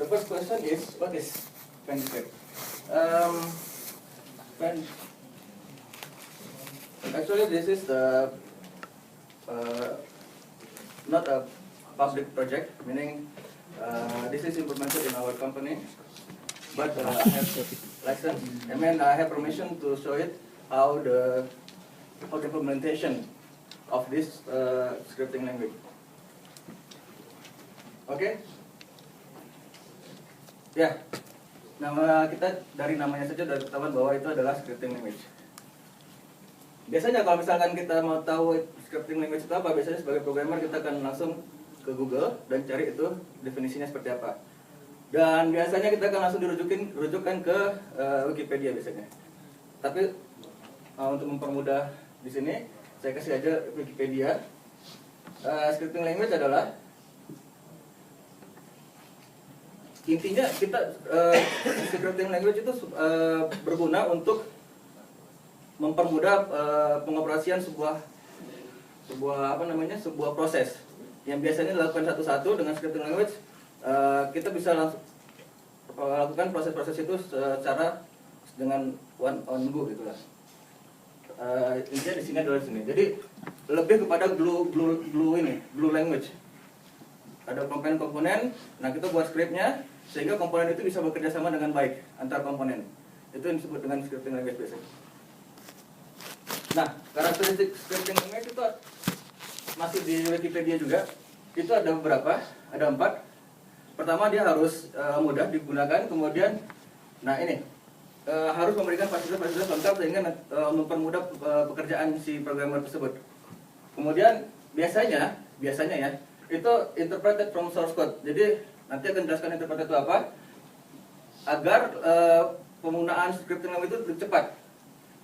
the first question is, what is PanScript? Um, Pan, actually, this is the not a public project, meaning this is implemented in our company, but I have license. I mean, I have permission to show it how the implementation of this scripting language. Oke? Ya, nama kita dari namanya saja sudah ketahuan bahwa itu adalah scripting language. Biasanya kalau misalkan kita mau tahu scripting language itu apa, biasanya sebagai programmer kita akan langsung ke Google dan cari itu definisinya seperti apa. Dan biasanya kita akan langsung dirujukkan ke Wikipedia biasanya. Tapi untuk mempermudah di sini, saya kasih aja Wikipedia. Scripting language adalah intinya kita scripting language itu berguna untuk mempermudah pengoperasian sebuah proses yang biasanya dilakukan satu-satu. Dengan scripting language kita bisa langsung lakukan proses-proses itu secara dengan one on go gitulah. Intinya di sini adalah di sini. Jadi lebih kepada glue language. Ada komponen-komponen, nah kita buat scriptnya sehingga komponen itu bisa bekerja sama dengan baik antar komponen. Itu yang disebut dengan scripting language biasanya. Nah, karakteristik scripting language itu masih di Wikipedia juga. Itu ada beberapa, ada 4. Pertama, dia harus mudah digunakan. Kemudian, nah ini harus memberikan fasilitas-fasilitas lengkap sehingga mempermudah pekerjaan si programmer tersebut. Kemudian biasanya ya itu interpreted from source code. Jadi nanti akan jelaskan interpreted itu apa, agar penggunaan scripting language itu cepat,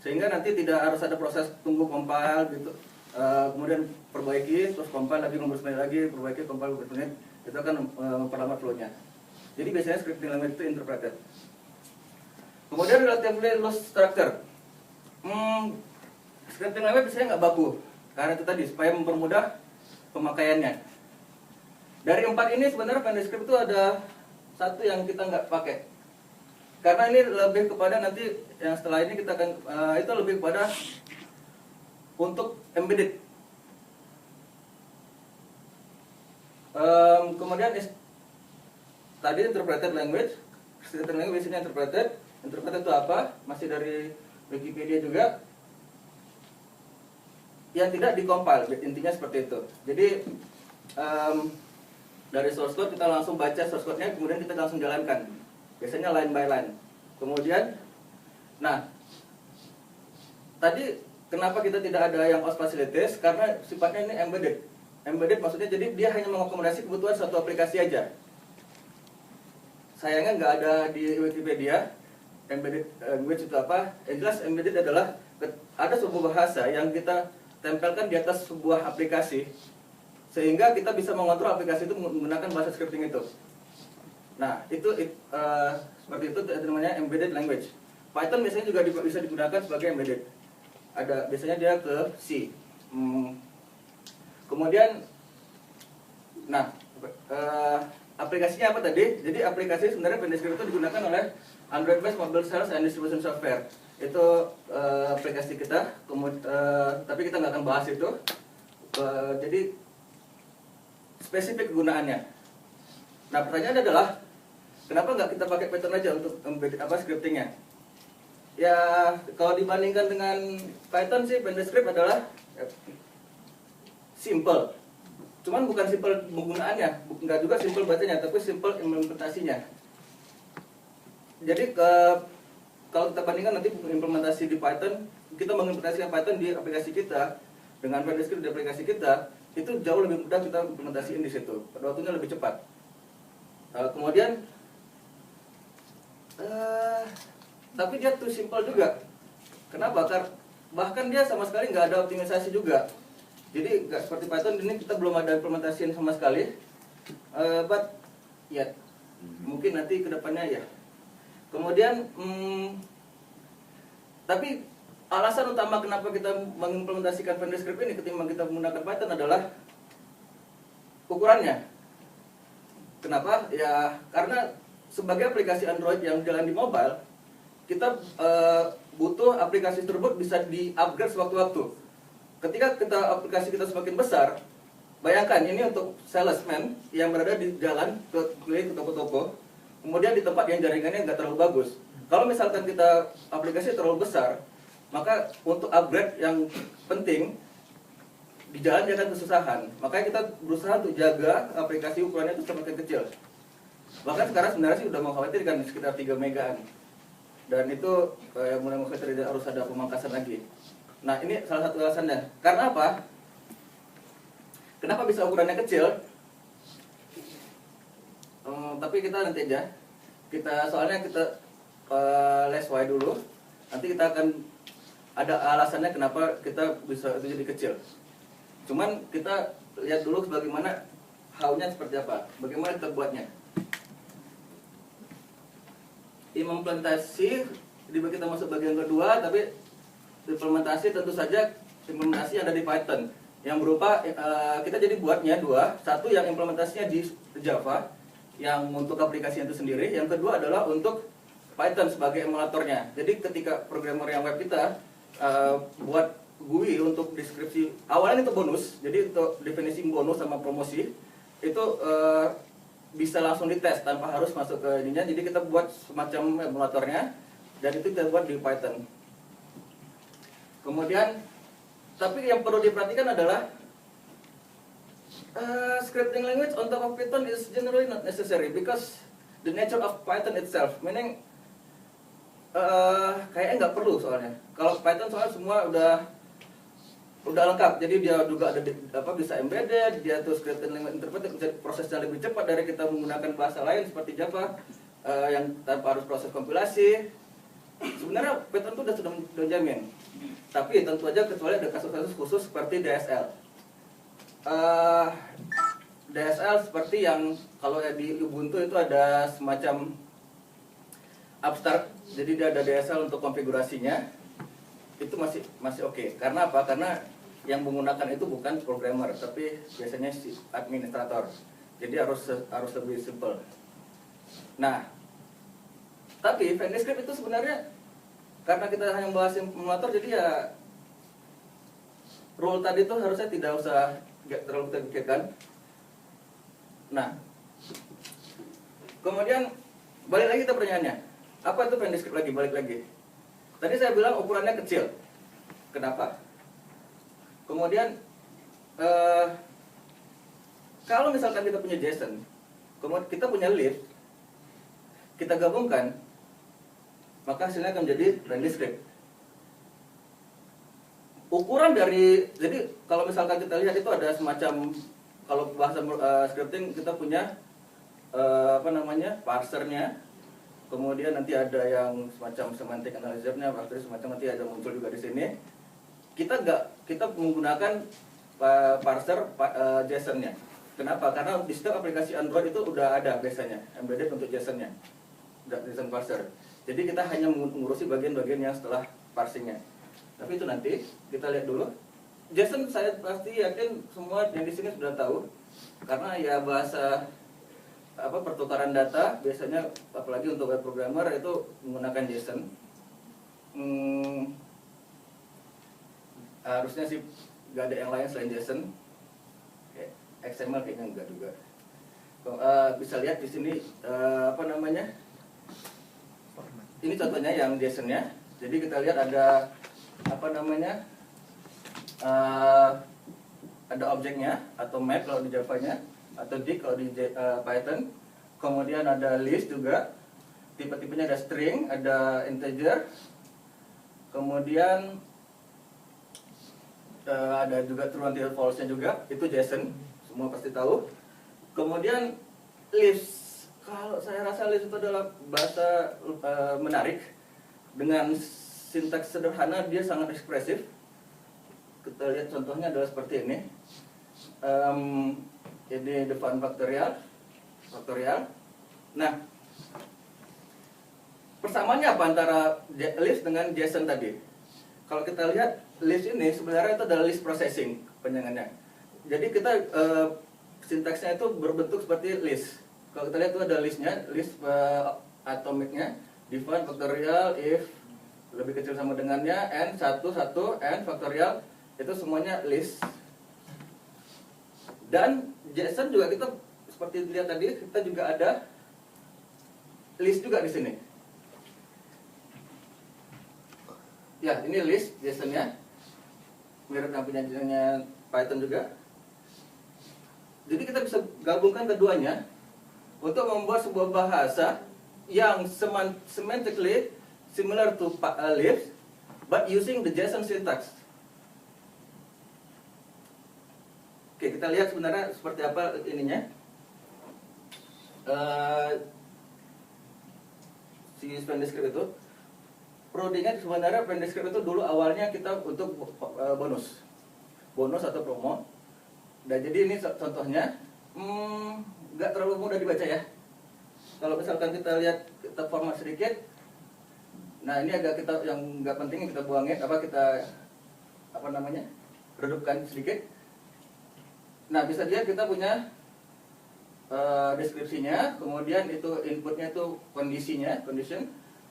sehingga nanti tidak harus ada proses tunggu compile gitu, kemudian perbaiki terus compile lagi, nomor sekali lagi perbaiki, compile bermenit, itu akan memperlambat flow-nya. Jadi biasanya scripting language itu interpreted. Kemudian relatively loose structure. Scripting language biasanya nggak baku, karena itu tadi supaya mempermudah pemakaiannya. Dari 4 ini sebenarnya PanScript itu ada satu yang kita nggak pakai, karena ini lebih kepada nanti yang setelah ini kita akan itu lebih kepada untuk embedded. Kemudian tadi interpreted language, scripting language ini interpreted itu apa? Masih dari Wikipedia juga. Yang tidak dikompil, intinya seperti itu. Jadi dari source code kita langsung baca source code-nya, kemudian kita langsung jalankan. Biasanya line by line. Kemudian, nah, tadi kenapa kita tidak ada yang OS facilities? Karena sifatnya ini embedded. Embedded maksudnya jadi dia hanya mengakomodasi kebutuhan satu aplikasi aja. Sayangnya nggak ada di Wikipedia embedded language itu apa. Yang jelas embedded adalah ada sebuah bahasa yang kita tempelkan di atas sebuah aplikasi, sehingga kita bisa mengontrol aplikasi itu menggunakan bahasa scripting itu. Nah, itu seperti itu namanya embedded language. Python biasanya juga bisa digunakan sebagai embedded. Ada biasanya dia ke C. Kemudian, nah, aplikasinya apa tadi? Jadi aplikasi sebenarnya PanScript itu digunakan oleh Android-based mobile sales and distribution software. Itu aplikasi kita. Tapi kita nggak akan bahas itu. Jadi spesifik kegunaannya. Nah, pertanyaannya adalah kenapa nggak kita pakai Python aja untuk scriptingnya? Ya, kalau dibandingkan dengan Python sih PanScript adalah simple. Cuman bukan simple penggunaannya, nggak juga simple bacanya, tapi simple implementasinya. Jadi kalau kita bandingkan nanti implementasi di Python, kita mengimplementasikan Python di aplikasi kita dengan PanScript di aplikasi kita, itu jauh lebih mudah kita implementasiin di situ. Pada waktunya lebih cepat. Kemudian, tapi dia too simple juga. Kenapa? Bahkan dia sama sekali nggak ada optimisasi juga. Jadi nggak seperti Python ini kita belum ada implementasiin sama sekali. But ya, mungkin nanti kedepannya ya. Kemudian, tapi alasan utama kenapa kita mengimplementasikan PanScript ini ketimbang kita menggunakan Python adalah ukurannya. Kenapa? Ya karena sebagai aplikasi Android yang jalan di mobile, kita butuh aplikasi tersebut bisa di-upgrade sewaktu-waktu. Ketika aplikasi kita semakin besar, bayangkan ini untuk salesman yang berada di jalan ke toko-toko, kemudian di tempat yang jaringannya nggak terlalu bagus. Kalau misalkan kita aplikasi terlalu besar, maka untuk upgrade yang penting di jalan dia akan kesusahan. Makanya kita berusaha untuk jaga aplikasi ukurannya itu semakin kecil. Bahkan sekarang sebenarnya sih udah mengkhawatirkan sekitar 3 megaan. Dan itu mulai mengkhawatirkan harus ada pemangkasan lagi. Nah, ini salah satu alasannya. Karena apa? Kenapa bisa ukurannya kecil? Tapi kita nanti aja. Soalnya kita less Y dulu. Nanti kita akan ada alasannya kenapa kita bisa itu jadi kecil. Cuman kita lihat dulu bagaimana how-nya seperti apa, bagaimana kita buatnya. Implementasi, kita masuk bagian kedua, tapi implementasi tentu saja implementasi ada di Python yang berupa kita jadi buatnya dua, satu yang implementasinya di Java yang untuk aplikasi itu sendiri, yang kedua adalah untuk Python sebagai emulatornya. Jadi ketika programmer yang web kita buat GUI untuk deskripsi, awalnya itu bonus, jadi untuk definisi bonus sama promosi itu bisa langsung dites tanpa harus masuk ke ininya. Jadi kita buat semacam emulatornya dan itu kita buat di Python. Kemudian, tapi yang perlu diperhatikan adalah scripting language on top of Python is generally not necessary because the nature of Python itself, meaning kayaknya nggak perlu soalnya. Kalau Python soalnya semua udah lengkap, jadi dia juga ada bisa embedded, dia tuh scripting language interpreter, prosesnya lebih cepat dari kita menggunakan bahasa lain seperti Java yang tanpa harus proses kompilasi. Sebenarnya Python itu sudah jamin, tapi tentu aja kecuali ada kasus-kasus khusus seperti DSL. DSL seperti yang kalau di Ubuntu itu ada semacam abstrak, jadi dia ada DSL untuk konfigurasinya, itu masih oke. Karena apa? Karena yang menggunakan itu bukan programmer, tapi biasanya si administrator. Jadi harus lebih simple. Nah, tapi VanDescript itu sebenarnya karena kita hanya membahas emulator, jadi ya rule tadi itu harusnya tidak usah terlalu kita pikirkan. Nah, kemudian balik lagi kita pertanyaannya, apa itu VanDescript lagi? Balik lagi. Tadi saya bilang ukurannya kecil. Kenapa? Kemudian kalau misalkan kita punya JSON, kemudian kita punya list, kita gabungkan, maka hasilnya akan menjadi VanDescript. Ukuran dari, jadi kalau misalkan kita lihat itu ada semacam, kalau bahasa scripting kita punya parsernya, kemudian nanti ada yang semacam semantic analyzer-nya, semacam nanti ada muncul juga di sini. Kita menggunakan parser JSON-nya. Kenapa? Karena di setiap aplikasi Android itu udah ada biasanya embedded untuk JSON-nya, JSON parser. Jadi kita hanya mengurusi bagian-bagian yang setelah parsingnya. Tapi itu nanti kita lihat dulu. JSON saya pasti yakin semua yang di sini sudah tahu, karena ya bahasa pertukaran data biasanya apalagi untuk web programmer itu menggunakan JSON. Harusnya sih nggak ada yang lain selain JSON. XML kayaknya enggak juga. Bisa lihat di sini ini contohnya yang JSON-nya. Jadi kita lihat ada ada objeknya atau map kalau di Java-nya, atau dict kalau di Python. Kemudian ada list juga, tipe-tipenya ada string, ada integer, kemudian ada juga true until false-nya juga, itu JSON, semua pasti tahu. Kemudian list, kalau saya rasa list itu adalah bahasa menarik, dengan sintaks sederhana dia sangat ekspresif. Kita lihat contohnya adalah seperti ini. Ini depan faktorial. Nah, persamaannya apa antara list dengan JSON tadi? Kalau kita lihat list ini sebenarnya itu adalah list processing penyangannya. Jadi kita sintaksnya itu berbentuk seperti list. kalau kita lihat itu ada listnya, list atomicnya, define factorial if lebih kecil sama dengannya, n 1 n factorial, itu semuanya list. Dan JSON juga kita seperti lihat tadi, kita juga ada list juga di sini. Ya, ini list JSON-nya, mirip yang punyanya Python juga. Jadi kita bisa gabungkan keduanya untuk membuat sebuah bahasa yang semantically similar to Lisp, but using the JSON syntax. Oke, kita lihat sebenarnya seperti apa ininya. Si PandaScript itu, prodinya sebenarnya PandaScript itu dulu awalnya kita untuk bonus atau promo. Dan jadi ini contohnya, nggak terlalu mudah dibaca ya. Kalau misalkan kita lihat, kita format sedikit. Nah ini agak kita yang nggak penting kita buangin, kita redupkan sedikit. Nah bisa dilihat kita punya deskripsinya, kemudian itu inputnya itu condition,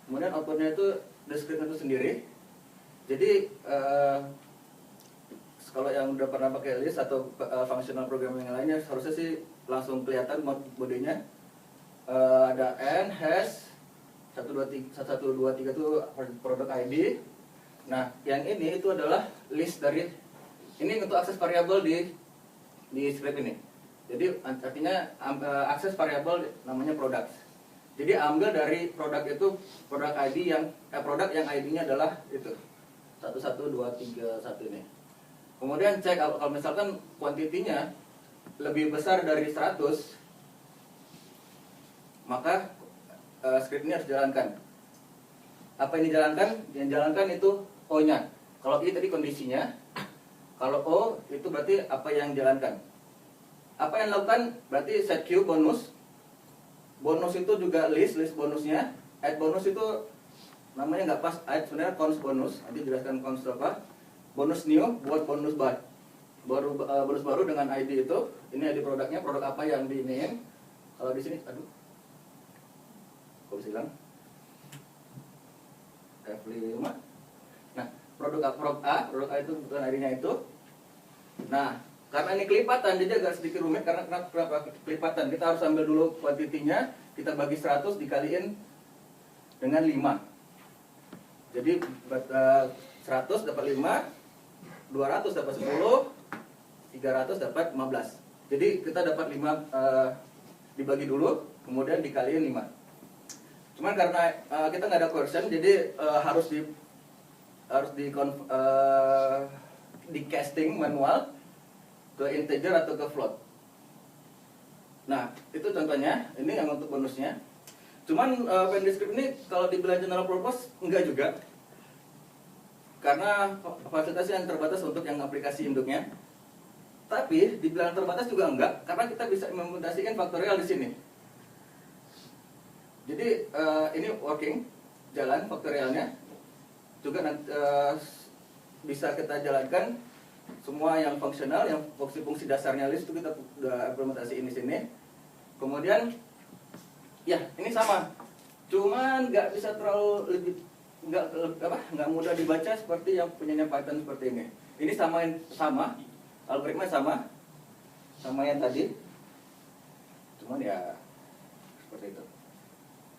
kemudian outputnya itu deskripsinya itu sendiri. Jadi kalau yang udah pernah pakai list atau functional programming yang lainnya harusnya sih langsung kelihatan modenya. Ada n hash 123 itu product ID. Nah yang ini itu adalah list dari ini untuk akses variabel di script ini. Jadi artinya akses variabel namanya product. Jadi ambil dari produk itu produk ID yang produk yang ID-nya adalah itu 11231 ini. Kemudian cek kalau misalkan kuantitinya lebih besar dari 100, maka script ini harus dijalankan. Apa yang dijalankan? Yang dijalankan itu O-nya. Kalau I tadi kondisinya, kalau O itu berarti apa yang dijalankan. Apa yang dilakukan? Berarti set Q bonus. Bonus itu juga list bonusnya. Add bonus itu namanya nggak pas, add sebenarnya const bonus. Nanti jelaskan const apa. Bonus new buat bonus bonus baru dengan ID itu. Ini ID produknya, produk apa yang diinin. Kalau di sini, aduh, kok bisa hilang? F5. Nah, produk A itu bukan ID-nya itu. Nah, karena ini kelipatan, jadi agak sedikit rumit. Karena kenapa kelipatan? Kita harus ambil dulu kuantitinya, kita bagi 100 dikaliin dengan 5. Jadi 100 dapat 5, 200 dapat 10, 300 dapat 15. Jadi kita dapat 5 dibagi dulu, kemudian dikaliin 5. Cuman karena kita nggak ada quotient, jadi harus di casting manual ke integer atau ke float. Nah itu contohnya, ini yang untuk bonusnya. Cuman PandaScript ini kalau dibilang general purpose enggak juga, karena fasilitasnya yang terbatas untuk yang aplikasi induknya. Tapi dibilang terbatas juga enggak, karena kita bisa implementasikan faktorial di sini. Jadi ini working, jalan faktorialnya. Juga bisa kita jalankan semua yang fungsional, yang fungsi-fungsi dasarnya list itu kita udah implementasi ini sini. Kemudian ya ini sama, cuman nggak bisa terlalu nggak mudah dibaca seperti yang punyanya Python seperti ini. Ini sama algoritma sama yang tadi, cuman ya seperti itu.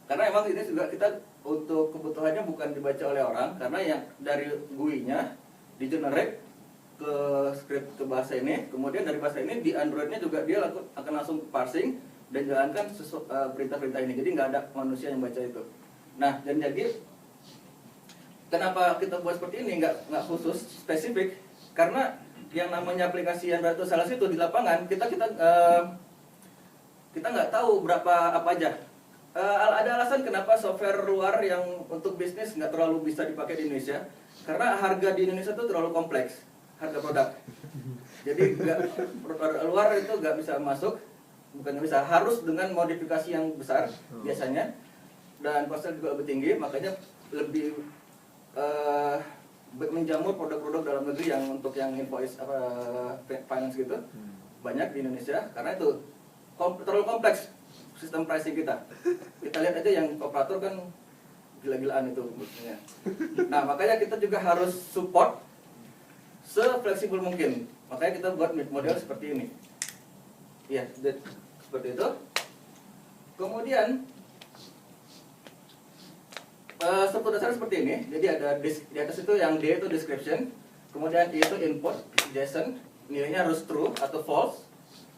Karena emang ini juga kita untuk kebutuhannya bukan dibaca oleh orang, karena yang dari GUI-nya di generate ke script ke bahasa ini, kemudian dari bahasa ini di Android-nya juga dia akan langsung parsing dan jalankan perintah-perintah ini. Jadi nggak ada manusia yang baca itu. Nah, dan jadi kenapa kita buat seperti ini, nggak khusus spesifik, karena yang namanya aplikasi Android itu salah satu di lapangan kita nggak tahu berapa apa aja. Ada alasan kenapa software luar yang untuk bisnis nggak terlalu bisa dipakai di Indonesia, karena harga di Indonesia itu terlalu kompleks, harga produk. Jadi produk luar itu nggak bisa masuk, bukan bisa, harus dengan modifikasi yang besar biasanya, dan kosnya juga lebih tinggi, makanya lebih menjamur produk-produk dalam negeri yang untuk yang invoice finance gitu banyak di Indonesia, karena itu terlalu kompleks. sistem pricing kita. Kita lihat aja yang operator kan gila-gilaan itu maksudnya. Nah, makanya kita juga harus support se-fleksibel mungkin. Makanya kita buat model seperti ini. Ya, seperti itu. Kemudian struktur dasar seperti ini. Jadi ada di atas itu yang D itu description, kemudian I itu input, JSON, nilainya harus true atau false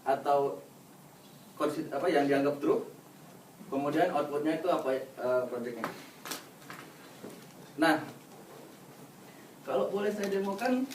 atau apa yang dianggap true. Kemudian outputnya itu apa projectnya. Nah, kalau boleh saya demokan.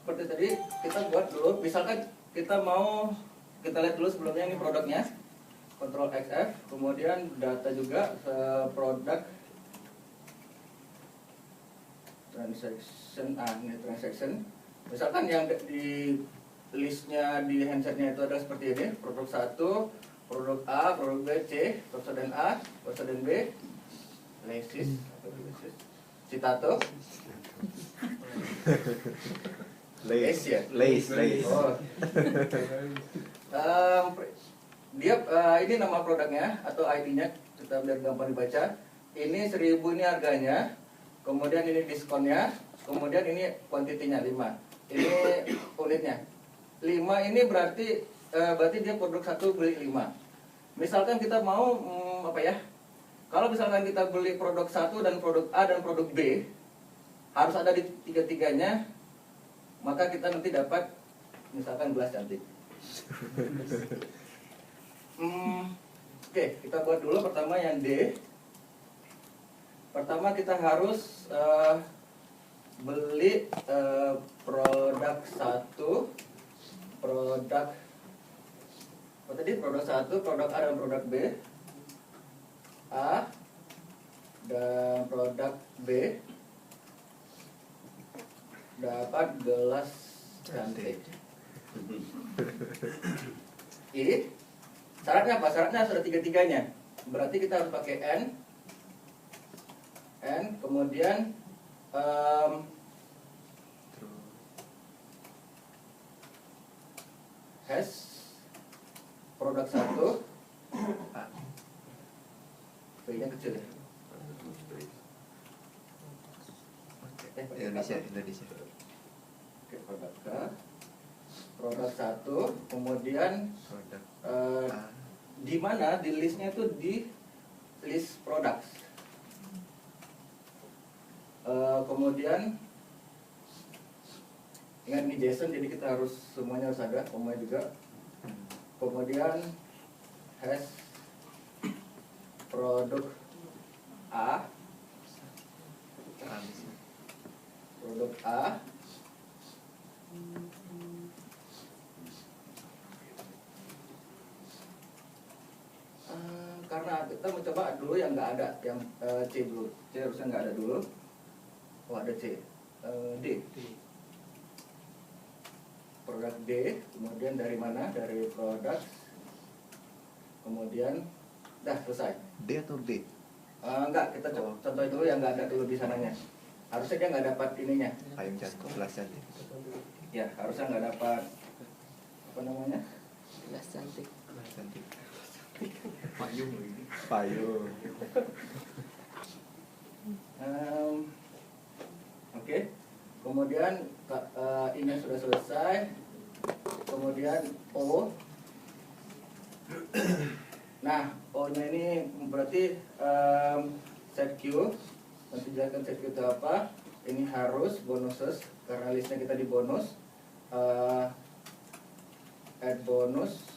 Seperti tadi kita buat dulu, misalkan kita lihat dulu sebelumnya ini produknya, Ctrl XF, kemudian data juga produk transaction, ini transaction. Misalkan yang di listnya di handsetnya itu ada seperti ini, produk 1, produk A, produk B, C, perseden A, perseden B, Lesis, Citato. Lace ya? Lace. Oh. Dia ini nama produknya atau ID-nya, kita biar gampang dibaca. Ini 1000 ini harganya, kemudian ini diskonnya, kemudian ini kuantitinya 5. Ini unitnya. 5 ini berarti dia produk 1 beli 5. Misalkan kita mau apa ya? Kalau misalkan kita beli produk 1 dan produk A dan produk B, harus ada di tiga-tiganya, maka kita nanti dapat misalkan gelas cantik. Oke, kita buat dulu pertama yang D. Pertama kita harus beli produk 1, produk apa tadi? Produk 1, produk A dan produk B. A dan produk B dapat gelas cantik. Ini syaratnya apa? Syaratnya sudah tiga-tiganya. Berarti kita harus pakai N, kemudian has produk 1, B-nya kecil ya. Indonesia. Oke, produk 1, kemudian di mana di listnya itu di list products. Kemudian ingat ini JSON, jadi kita harus semuanya harus ada, komanya juga. Kemudian has produk A, produk A, karena kita mencoba dulu yang nggak ada, yang C dulu. C harusnya nggak ada dulu. Oh, ada C. D. Produk D, kemudian dari mana? Dari produk, kemudian dah selesai. D atau B? Enggak, kita contoh dulu yang nggak ada dulu di sananya. Harusnya dia nggak dapat ininya. Payung cantik, gelas cantik. Ya, harusnya nggak dapat apa namanya? Gelas cantik. Gelas cantik. Payung ini. Payung. Oke. Kemudian ini sudah selesai. Kemudian O. Nah, O-nya ini berarti set Q. Nanti jelaskan set Q itu apa. Ini harus bonuses karena listnya kita di bonus. Add bonus.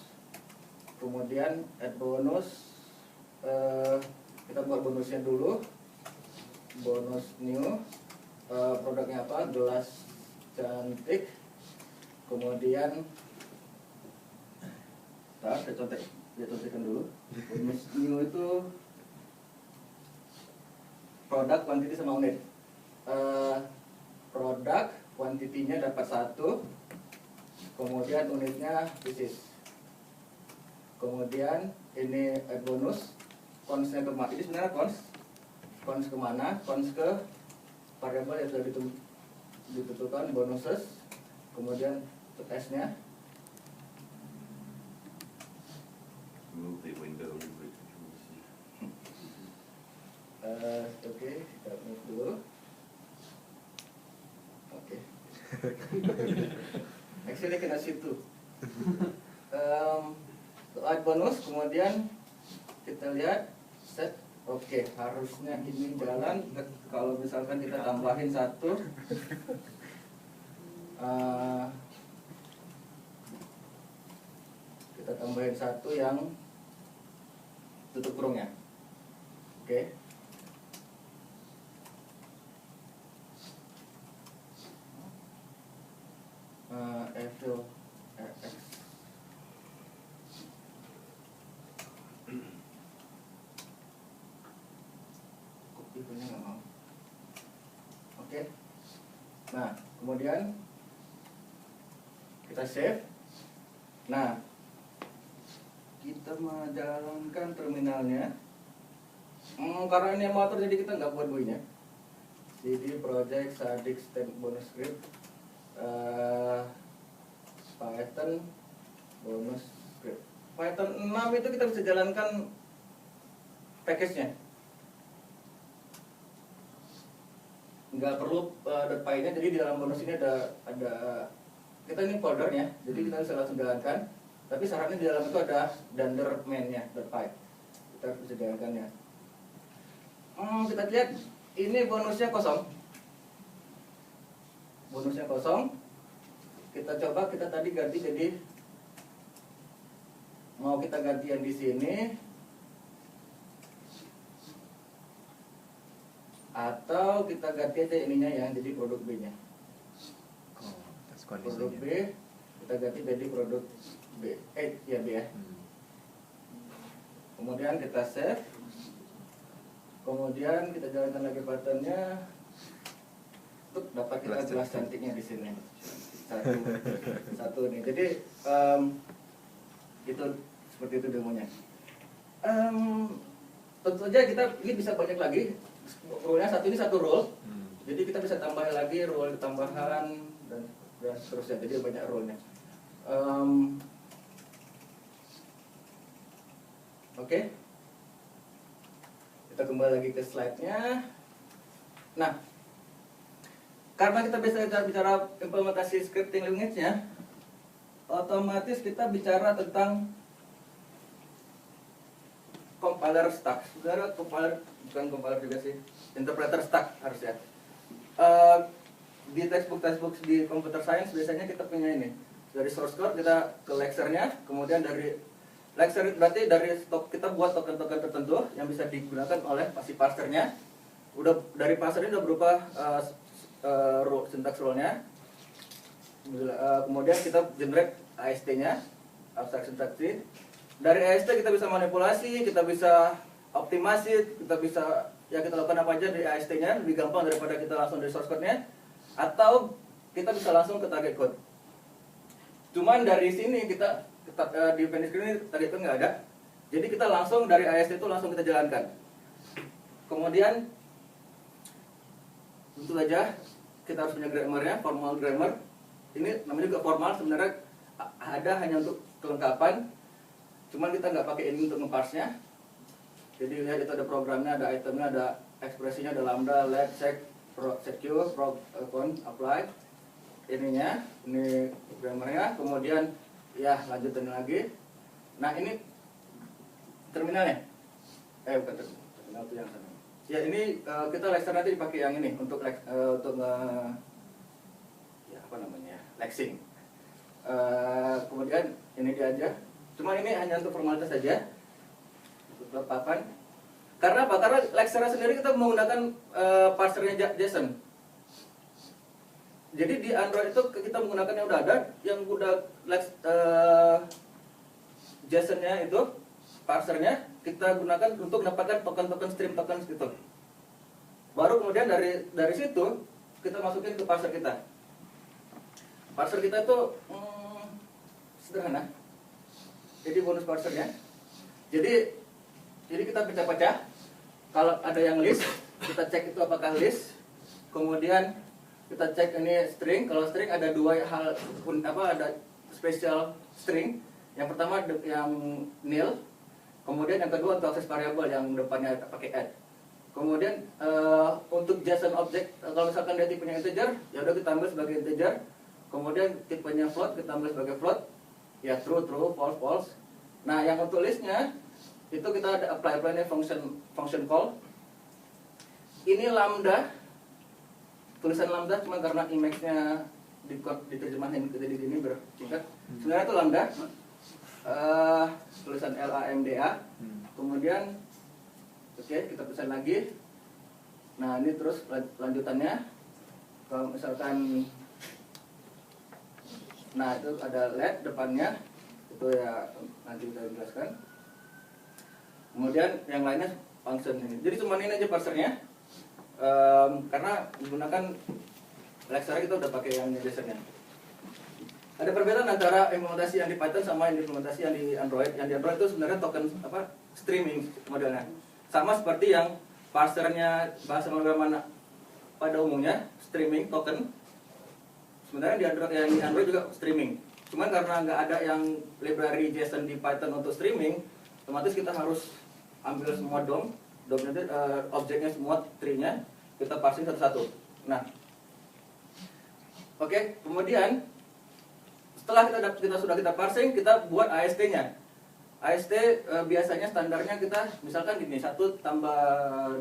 Kemudian add bonus, kita buat bonusnya dulu. Bonus new, produknya apa? Gelas cantik. Kemudian saya contohkan dulu. Bonus new itu produk, quantity sama unit. Produk quantity-nya dapat 1, kemudian unitnya pieces. Kemudian ini bonus, cons-nya kemana? Ini sebenarnya cons kemana? Cons ke variabel yang sudah ditentukan bonuses. Kemudian untuk S-nya Move the window. oke, kita move dulu. Oke. Actually kena situ. Add bonus, kemudian kita lihat set. Oke, harusnya ini jalan. Kalau misalkan kita tambahin 1, kita tambahin 1 yang tutup kurungnya. Oke. Fill X. Kopi punya nggak mau. Oke. Nah, kemudian kita save. Nah, kita menjalankan terminalnya. Karena ini motor jadi kita nggak buat buinya. CD project sadik stem bonus script. Python bonus script. Python 6 itu kita bisa jalankan package-nya. Nggak perlu .py-nya, jadi di dalam bonus ini ada kita ini foldernya, jadi kita bisa langsung jalankan. Tapi syaratnya di dalam itu ada dunder main-nya .py. Kita bisa jalankannya. Kita lihat ini bonusnya kosong. Bonusnya kosong. Kita coba, kita tadi ganti jadi mau kita gantian di sini atau kita ganti aja ininya yang jadi produk B-nya. Atas Produk kondisinya. B kita ganti jadi produk B. Ya B ya. Kemudian kita save. Kemudian kita jalankan lagi patternnya. Untuk dapat kita gelas cantiknya di sini. Satu nih. Jadi itu seperti itu demonya. Tentu saja kita ini bisa banyak lagi. Rule-nya ini satu rule. Jadi kita bisa tambahin lagi rule tambahan dan seterusnya. Jadi banyak rule-nya. Oke. Kita kembali lagi ke slide-nya. Nah, karena kita bicara implementasi scripting language-nya, otomatis kita bicara tentang compiler stack. Sebenarnya compiler bukan compiler juga sih, interpreter stack harusnya. Di textbook di computer science biasanya kita punya ini. Dari source code kita ke lecture-nya, kemudian dari lecture berarti dari stok kita buat token-token tertentu yang bisa digunakan oleh si parsernya. Udah dari parser ini udah berubah syntax rule-nya. Kemudian kita generate AST-nya, abstract syntax tree. Dari AST kita bisa manipulasi, kita bisa optimasi, kita bisa kita lakukan apa aja dari AST-nya, lebih gampang daripada kita langsung dari source code-nya. Atau kita bisa langsung ke target code. Cuman dari sini kita di finish screen ini target code nggak ada. Jadi kita langsung dari AST itu langsung kita jalankan. Kemudian tentu saja kita harus punya grammar-nya, formal grammar. Ini namanya juga formal, sebenarnya ada hanya untuk kelengkapan. Cuman kita nggak pakai ini untuk nge-parse-nya. Jadi lihat itu ada programnya, ada itemnya, ada ekspresinya, ada lambda, let, check, secure, count, apply. Ininya, ini grammarnya. Kemudian lanjutin lagi. Nah ini terminalnya. Bukan terminal itu yang sana. Ya ini kita lecture nanti dipakai yang ini untuk lexing. Kemudian ini dia aja. Cuma ini hanya untuk formalitas saja. Untuk papan. Karena apa? Karena lecture sendiri kita menggunakan parsernya JSON. Jadi di Android itu kita menggunakan yang udah ada, yang udah JSON-nya itu, parsernya kita gunakan untuk mendapatkan token-token stream tokens gitu. Baru kemudian dari situ kita masukin ke parser kita. Parser kita itu sederhana. Jadi bonus parsernya. Jadi kita pecah-pecah. Kalau ada yang list, kita cek itu apakah list. Kemudian kita cek ini string. Kalau string ada dua hal, ada special string. Yang pertama yang nil. Kemudian yang kedua untuk akses variabel yang depannya pakai add. Kemudian untuk JSON object, kalau misalkan dia tipenya integer, ya udah kita ambil sebagai integer. Kemudian tipenya float, kita ambil sebagai float. Ya true, false, false. Nah yang untuk listnya itu kita ada apply-nya function call. Ini lambda, tulisan lambda cuma karena image-nya diterjemahin ke di sini bersingkat. Sebenarnya itu lambda, tulisan LAMDA. Kemudian oke, kita pesan lagi. Nah ini terus lanjutannya. Kalau misalkan, nah itu ada let depannya, itu ya nanti kita jelaskan. Kemudian yang lainnya function ini. Jadi cuma ini aja parsernya. Karena menggunakan Lexera kita udah pakai yang JSON-nya. Ada perbedaan antara implementasi yang di Python sama yang implementasi yang di Android. Yang di Android itu sebenarnya token streaming modelnya. Sama seperti yang parsernya bahasa pemrograman pada umumnya, streaming token. Sebenarnya yang di Android juga streaming. Cuman karena nggak ada yang library JSON di Python untuk streaming, otomatis kita harus ambil semua objeknya semua, tree-nya, kita parsing satu-satu. Nah, oke, kemudian setelah kita parsing, kita buat AST-nya. AST biasanya standarnya kita misalkan gini, 1 tambah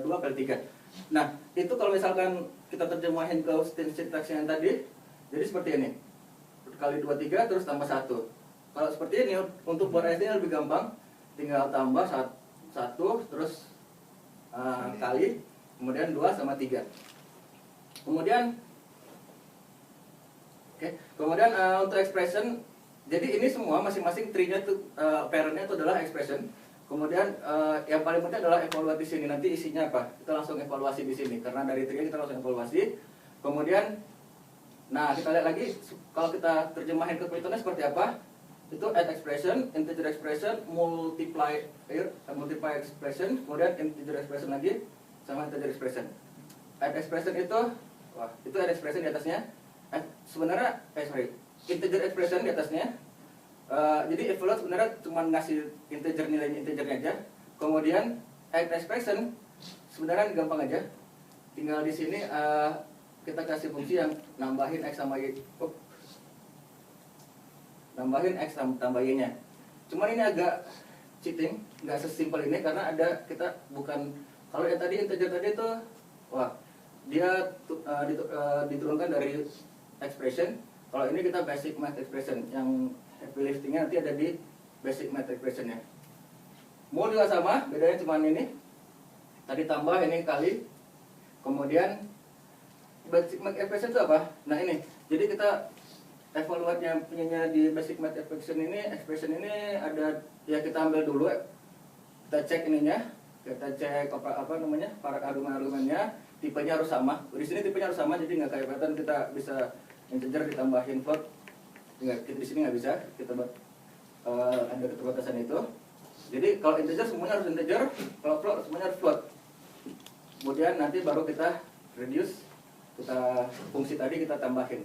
2 kali 3. Nah, itu kalau misalkan kita terjemahin ke syntax yang tadi, jadi seperti ini. Kali 2, 3, terus tambah 1. Kalau seperti ini, untuk buat AST-nya lebih gampang. Tinggal tambah 1, terus kali, kemudian 2 sama 3. Kemudian untuk expression, jadi ini semua masing-masing tree-nya tuh parent-nya itu adalah expression. Kemudian yang paling penting adalah evaluasi di sini. Nanti isinya apa? Kita langsung evaluasi di sini karena dari tree-nya kita langsung evaluasi. Kemudian nah, kita lihat lagi kalau kita terjemahin ke Python-nya seperti apa? Itu add expression, integer expression, multiply expression, kemudian integer expression lagi sama integer expression. Add expression itu add expression di atasnya. Sebenarnya integer expression di atasnya. Jadi evaluate sebenarnya cuma ngasih nilainya integernya aja. Kemudian add expression sebenarnya gampang aja. Tinggal di sini kita kasih fungsi yang nambahin x sama y. Nambahin x tambah y-nya. Cuman ini agak cheating, nggak sesimpel ini karena kita bukan, kalau yang tadi integer tadi itu dia diturunkan dari expression. Kalau ini kita basic math expression, yang heavy liftingnya nanti ada di basic math expressionnya. Mau juga sama, bedanya cuma ini. Tadi tambah, ini kali. Kemudian basic math expression itu apa? Nah ini, jadi kita evaluatnya punyanya di basic math expression ini ada, ya kita ambil dulu, kita cek ininya, kita cek para argumen-argumennya, tipenya harus sama. Di sini tipenya harus sama, jadi nggak kayak Python kita bisa integer ditambahin float. Di sini nggak bisa, kita ada keterbatasan itu. Jadi kalau integer semuanya harus integer, kalau float semuanya harus float. Kemudian nanti baru kita reduce, kita fungsi tadi kita tambahin.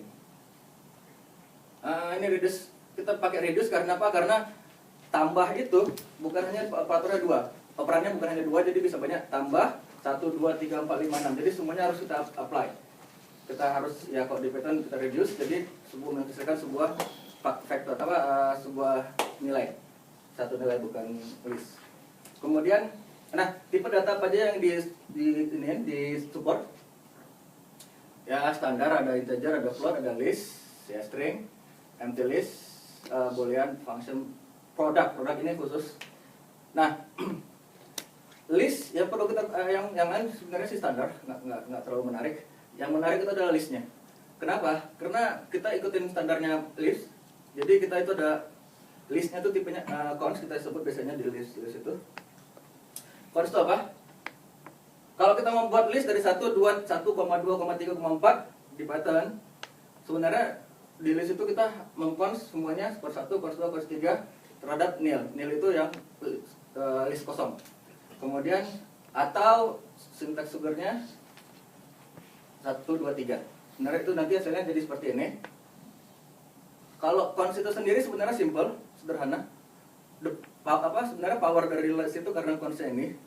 Ini reduce, kita pakai reduce karena apa? Karena tambah itu bukan hanya operatornya 2, operannya bukan hanya 2, jadi bisa banyak. Tambah 1, 2, 3, 4, 5, 6, jadi semuanya harus kita apply. Kita harus, ya kalau di Python kita reduce, jadi menghasilkan sebuah vektor, sebuah nilai, satu nilai bukan list. Kemudian, nah tipe data apa aja yang di support? Ya standar, ada integer, ada float, ada list, ya string, empty list, boolean, function, produk ini khusus. Nah, list yang perlu kita yang lain sebenarnya sih standar, nggak terlalu menarik. Yang menarik itu adalah listnya. Kenapa? Karena kita ikutin standarnya list. Jadi kita itu ada listnya tuh tipenya cons, kita sebut biasanya di list itu. Cons itu apa? Kalau kita membuat list dari 1, 2, 1, 2, 3, 4 di Python, sebenarnya di list itu kita mengcons semuanya per 1, per 2, per 3 terhadap nil. Nil itu yang list kosong. Kemudian atau sintaks sugarnya 1, 2, 3. Sebenarnya itu nanti hasilnya jadi seperti ini. Kalau cons itu sendiri sebenarnya simple, sederhana. Sebenarnya power dari list itu karena consnya ini.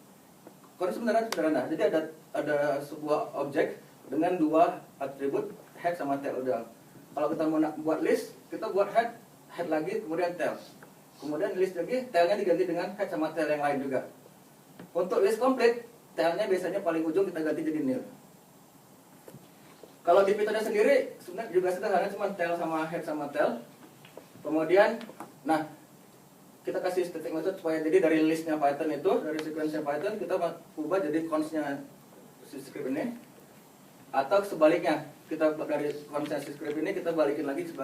Cons sebenarnya sederhana. Jadi ada sebuah objek dengan dua atribut head sama tail udah. Kalau kita mau buat list, kita buat head lagi, kemudian tail. Kemudian list lagi, tailnya diganti dengan head sama tail yang lain juga. Untuk list komplit, tailnya biasanya paling ujung kita ganti jadi nil. Kalau di Python sendiri sebenarnya juga sederhana, cuma tail sama head sama tail. Kemudian, nah kita kasih static method supaya jadi dari listnya Python itu, dari sequence-nya Python kita ubah jadi cons-nya si script ini. Atau sebaliknya, kita dari cons-nya si script ini kita balikin lagi sebagai